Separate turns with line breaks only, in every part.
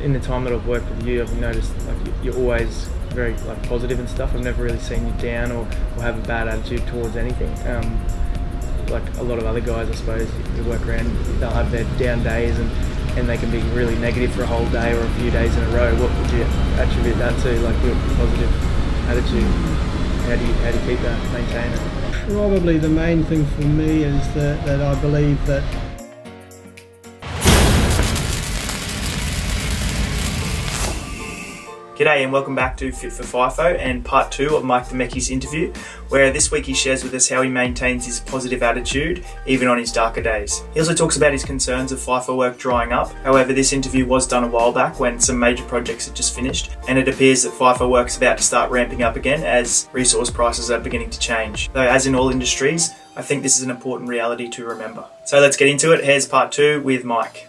in the time that I've worked with you, I've noticed like you're always very like positive and stuff. I've never really seen you down or have a bad attitude towards anything. Like a lot of other guys, I suppose, you work around, they'll have their down days and they can be really negative for a whole day or a few days in a row. What would you attribute that to, like your positive attitude? How do you keep that, maintain it?
Probably the main thing for me is that I believe that
G'day and welcome back to Fit for FIFO and part 2 of Mike Demecki's interview, where this week he shares with us how he maintains his positive attitude even on his darker days. He also talks about his concerns of FIFO work drying up. However, this interview was done a while back when some major projects had just finished, and it appears that FIFO work is about to start ramping up again as resource prices are beginning to change. Though as in all industries, I think this is an important reality to remember. So let's get into it. Here's part 2 with Mike.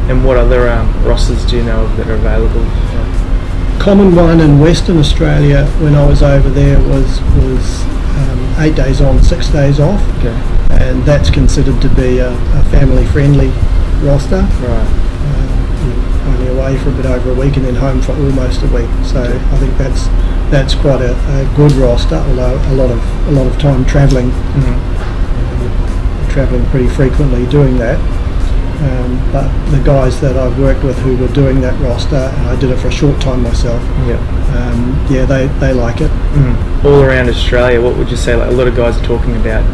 And what other rosters do you know of that are available?
common one in Western Australia when I was over there was 8 days on, 6 days off,
Okay.
and that's considered to be a family-friendly roster.
Right.
You're only away for a bit over a week and then home for almost a week. So
Okay.
I think that's quite a good roster, although a lot of time travelling. Travelling pretty frequently doing that. But the guys that I've worked with who were doing that roster, and I did it for a short time myself, they like it.
All around Australia, what would you say, like a lot of guys are talking about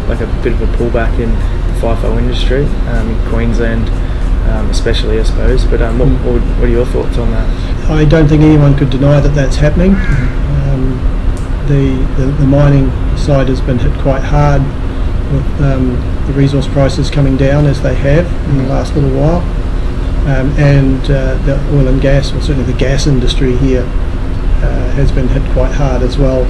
like a bit of a pullback in the FIFO industry, in Queensland especially, I suppose, but what are your thoughts on that?
I don't think anyone could deny that that's happening. The mining side has been hit quite hard with the resource prices coming down as they have in the last little while, and the oil and gas, or certainly the gas industry here, has been hit quite hard as well.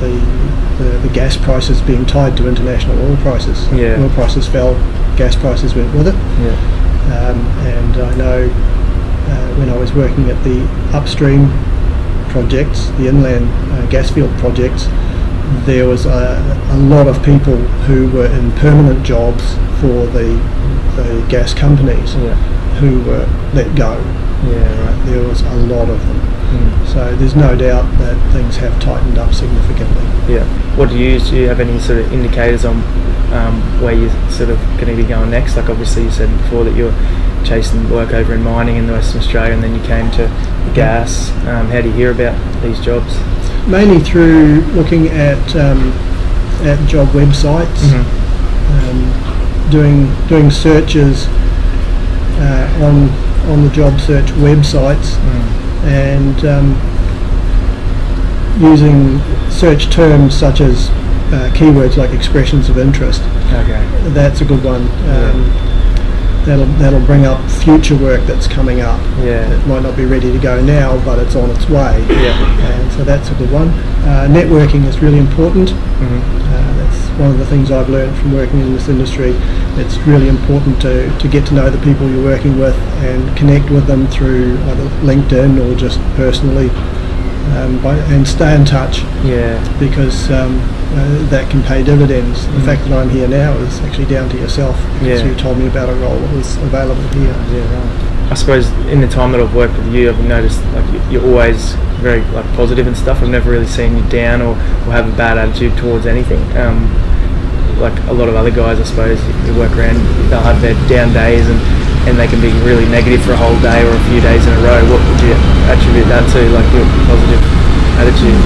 The gas prices being tied to international oil prices. Oil prices fell, gas prices went with it. And I know when I was working at the upstream projects, the inland gas field projects, there was a lot of people who were in permanent jobs for the gas companies who were let go. There was a lot of them. So there's no doubt that things have tightened up significantly.
What do you use? Do you have any sort of indicators on where you're sort of going to be going next? Like obviously you said before that you were chasing work over in mining in Western Australia, and then you came to gas. How do you hear about these jobs?
Mainly through looking at job websites, doing searches on the job search websites, and using search terms such as keywords like expressions of interest. That's a good one. That'll bring up future work that's coming up. It might not be ready to go now, but it's on its way. And so that's a good one. Networking is really important. That's one of the things I've learned from working in this industry. It's really important to get to know the people you're working with and connect with them through either LinkedIn or just personally, and stay in touch. Because that can pay dividends. The fact that I'm here now is actually down to yourself, because you told me about a role that was available here.
I suppose in the time that I've worked with you, I've noticed like you're always very like positive and stuff. I've never really seen you down or have a bad attitude towards anything. Like a lot of other guys, I suppose, you work around, they'll have their down days and they can be really negative for a whole day or a few days in a row. What would you attribute that to, like your positive attitude?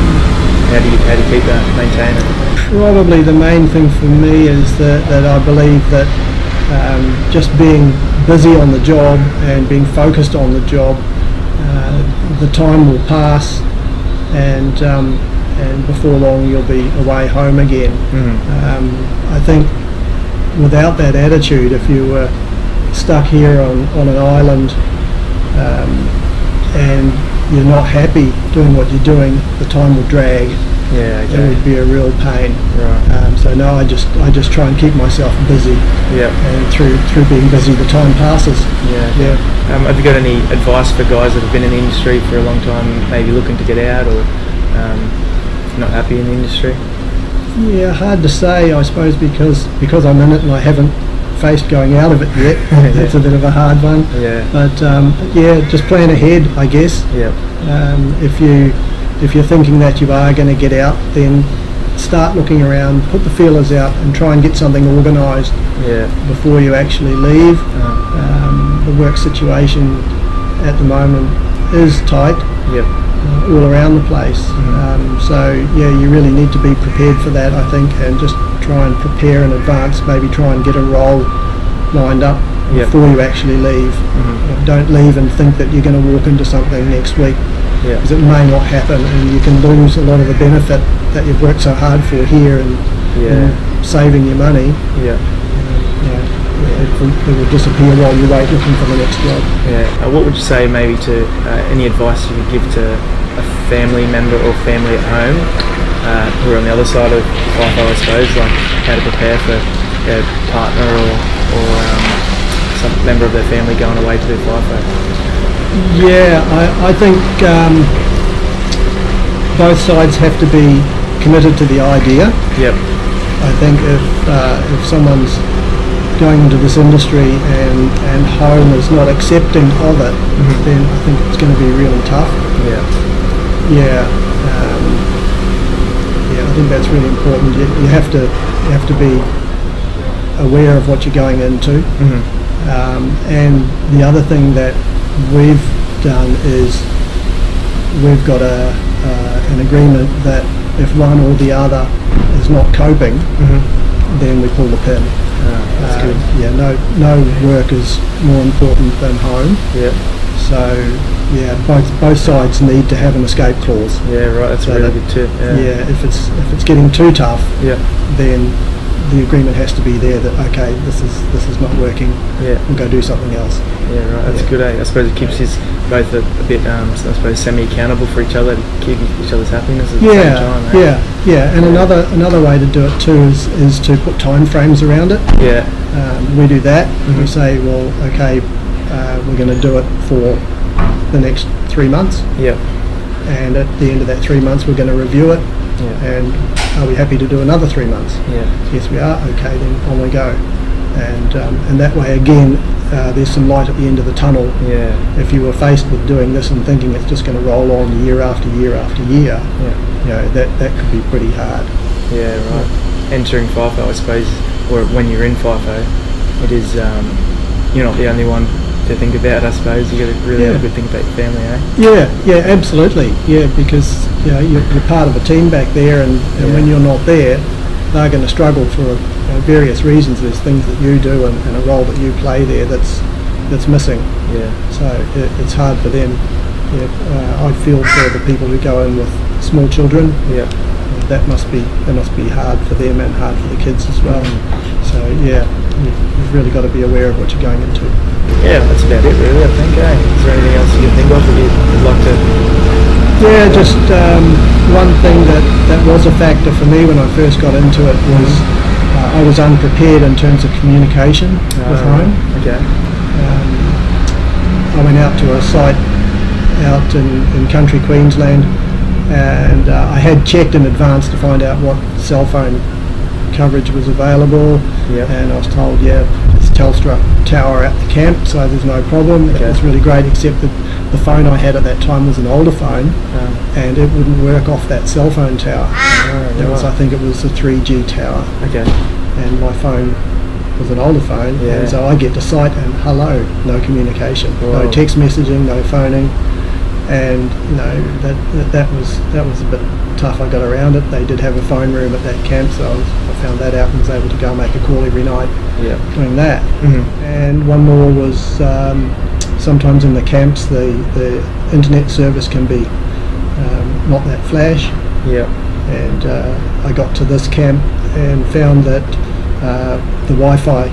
How do you keep that, maintain it?
Probably the main thing for me is that I believe that just being busy on the job and being focused on the job, the time will pass, and before long you'll be away home again. I think without that attitude, if you were stuck here on an island and you're not happy doing what you're doing, the time will drag. It would be a real pain. So no, I just try and keep myself busy. And through being busy, the time passes.
Have you got any advice for guys that have been in the industry for a long time, maybe looking to get out or not happy in the industry?
Yeah, hard to say, I suppose, because I'm in it and I haven't faced going out of it yet. That's a bit of a hard one.
Yeah.
But yeah, just plan ahead, I guess.
Yeah.
If you're thinking that you are going to get out, then start looking around, put the feelers out, and try and get something organised before you actually leave. The work situation at the moment is tight.
Yep.
All around the place. So yeah, you really need to be prepared for that, I think, and just try and prepare in advance. Maybe try and get a role lined up before you actually leave. Don't leave and think that you're going to walk into something next week, because it may not happen, and you can lose a lot of the benefit that you've worked so hard for here and saving your money. It will disappear while you wait looking for the next job.
What would you say maybe to any advice you could give to a family member or family at home who are on the other side of FIFO, I suppose, like how to prepare for a partner or some member of their family going away to do FIFO?
Yeah, I think both sides have to be committed to the idea.
Yep.
I think if someone's going into this industry and home is not accepting of it, then I think it's going to be really tough. I think that's really important. You have to be aware of what you're going into. And the other thing that we've done is we've got an agreement that if one or the other is not coping, then we pull the pin.
That's good.
No work is more important than home. So both sides need to have an escape clause.
That's
so
really good tip.
If it's getting too tough, then the agreement has to be there that okay, this is not working. We'll go do something else.
That's good. I suppose it keeps us both a bit, I suppose, semi-accountable for each other, to keep each other's happiness at the same time. And another way to do it too is to put time frames around it. We do that. We say, well, okay, we're going to do it for the next 3 months. And at the end of that 3 months, we're going to review it. And are we happy to do another 3 months? Yes, we are. Okay, then on we go. And that way again, there's some light at the end of the tunnel. If you were faced with doing this and thinking it's just going to roll on year after year after year, that could be pretty hard. Entering FIFO, I suppose, or when you're in FIFO, it is you're not the only one to think about. I suppose you got to really have a good think about your family, eh?
Absolutely. Because you're part of a team back there, and when you're not there, they're going to struggle for various reasons. There's things that you do and a role that you play there that's missing. So it's hard for them. I feel for the people who go in with small children. That must be hard for them and hard for the kids as well. So you've really got to be aware of what you're going into.
That's about it really, I think. Is there anything else you can think of that you'd like to?
Just one thing that was a factor for me when I first got into it was I was unprepared in terms of communication with home. I went out to a site out in country Queensland, and I had checked in advance to find out what cell phone coverage was available, and I was told it's Telstra tower at the camp, so there's no problem. That was really great, except that the phone I had at that time was an older phone, and it wouldn't work off that cell phone tower. I think it was a 3G tower, and my phone was an older phone, and so I get to site and hello, no communication, no text messaging, no phoning. And that was a bit tough. I got around it. They did have a phone room at that camp, so I found that out and was able to go and make a call every night doing that. And one more was sometimes in the camps the internet service can be not that flash. And I got to this camp and found that the Wi-Fi,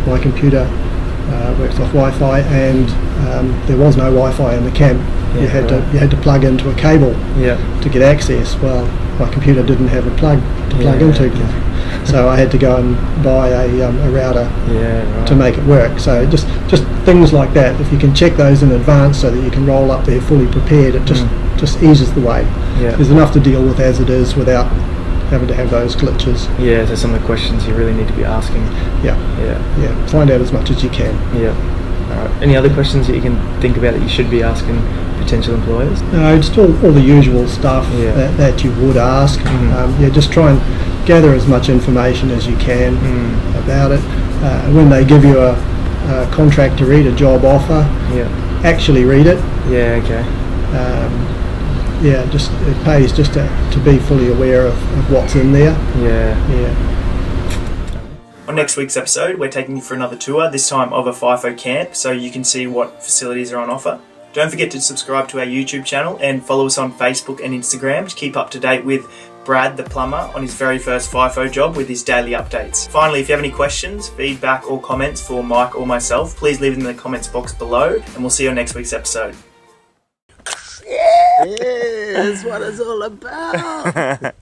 my computer works off Wi-Fi, and there was no Wi-Fi in the camp. You had to plug into a cable to get access. Well, my computer didn't have a plug to plug into, so I had to go and buy a router to make it work. So just things like that. If you can check those in advance so that you can roll up there fully prepared, it just eases the way. There's enough to deal with as it is without having to have those glitches.
Yeah, so some of the questions you really need to be asking.
Yeah. Find out as much as you can.
Yeah. All right. Any other questions that you can think about that you should be asking potential employers?
No, just all the usual stuff that you would ask. Just try and gather as much information as you can about it. When they give you a contract to read, a job offer, actually read it.
Yeah, okay.
Just it pays just to be fully aware of what's in there.
Yeah.
On next week's episode, we're taking you for another tour, this time of a FIFO camp, so you can see what facilities are on offer. Don't forget to subscribe to our YouTube channel and follow us on Facebook and Instagram to keep up to date with Brad the plumber on his very first FIFO job with his daily updates. Finally, if you have any questions, feedback or comments for Mike or myself, please leave them in the comments box below, and we'll see you on next week's episode.
Yeah, that's what it's all about.